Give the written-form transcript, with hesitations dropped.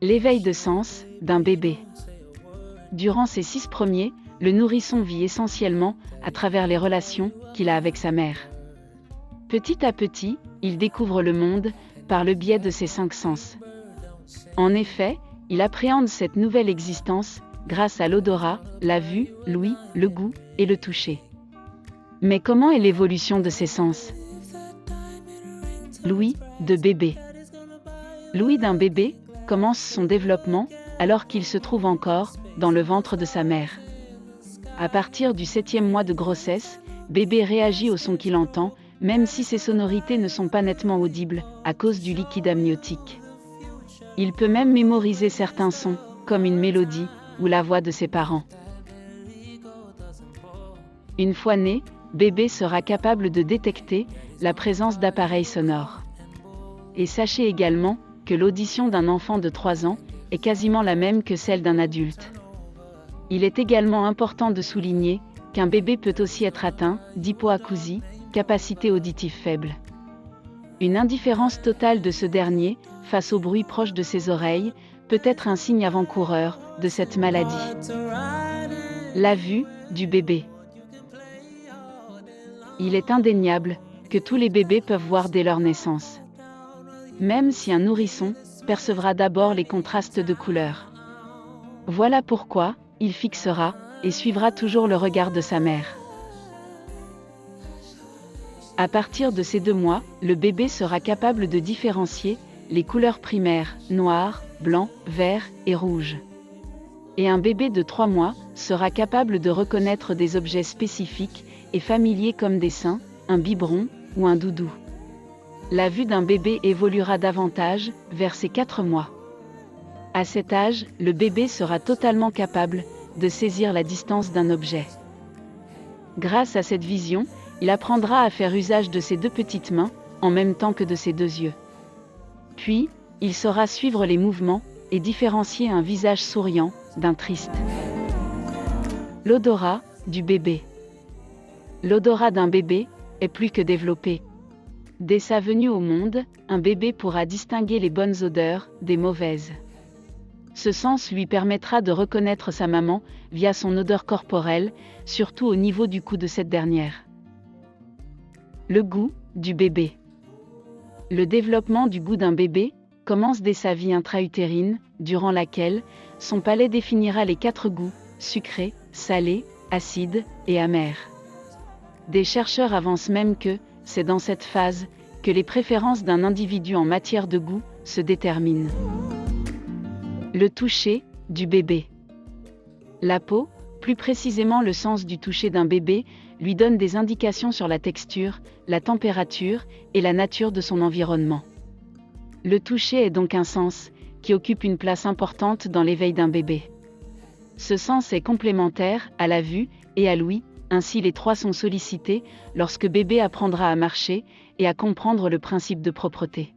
L'éveil de sens d'un bébé. Durant ses 6 premiers, le nourrisson vit essentiellement à travers les relations qu'il a avec sa mère. Petit à petit, il découvre le monde par le biais de ses 5 sens. En effet, il appréhende cette nouvelle existence grâce à l'odorat, la vue, l'ouïe, le goût et le toucher. Mais comment est l'évolution de ces sens? L'ouïe de bébé. L'ouïe d'un bébé commence son développement alors qu'il se trouve encore dans le ventre de sa mère. À partir du 7e mois de grossesse, bébé réagit au son qu'il entend, même si ses sonorités ne sont pas nettement audibles à cause du liquide amniotique. Il peut même mémoriser certains sons, comme une mélodie ou la voix de ses parents. Une fois né, bébé sera capable de détecter la présence d'appareils sonores. Et sachez également que l'audition d'un enfant de 3 ans est quasiment la même que celle d'un adulte. Il est également important de souligner qu'un bébé peut aussi être atteint d'hypoacousie, capacité auditive faible. Une indifférence totale de ce dernier face au bruit proche de ses oreilles peut être un signe avant-coureur de cette maladie. La vue du bébé. Il est indéniable que tous les bébés peuvent voir dès leur naissance. Même si un nourrisson percevra d'abord les contrastes de couleurs. Voilà pourquoi il fixera et suivra toujours le regard de sa mère. À partir de ces 2 mois, le bébé sera capable de différencier les couleurs primaires, noir, blanc, vert et rouge. Et un bébé de 3 mois sera capable de reconnaître des objets spécifiques et familiers comme des seins, un biberon ou un doudou. La vue d'un bébé évoluera davantage vers ses 4 mois. À cet âge, le bébé sera totalement capable de saisir la distance d'un objet. Grâce à cette vision, il apprendra à faire usage de ses 2 petites mains, en même temps que de ses 2 yeux. Puis, il saura suivre les mouvements et différencier un visage souriant d'un triste. L'odorat du bébé. L'odorat d'un bébé est plus que développé. Dès sa venue au monde, un bébé pourra distinguer les bonnes odeurs des mauvaises. Ce sens lui permettra de reconnaître sa maman via son odeur corporelle, surtout au niveau du cou de cette dernière. Le goût du bébé. Le développement du goût d'un bébé commence dès sa vie intra-utérine, durant laquelle son palais définira les 4 goûts, sucré, salé, acide et amer. Des chercheurs avancent même que c'est dans cette phase que les préférences d'un individu en matière de goût se déterminent. Le toucher du bébé. La peau, plus précisément le sens du toucher d'un bébé, lui donne des indications sur la texture, la température et la nature de son environnement. Le toucher est donc un sens qui occupe une place importante dans l'éveil d'un bébé. Ce sens est complémentaire à la vue et à l'ouïe. Ainsi les 3 sont sollicités lorsque bébé apprendra à marcher et à comprendre le principe de propreté.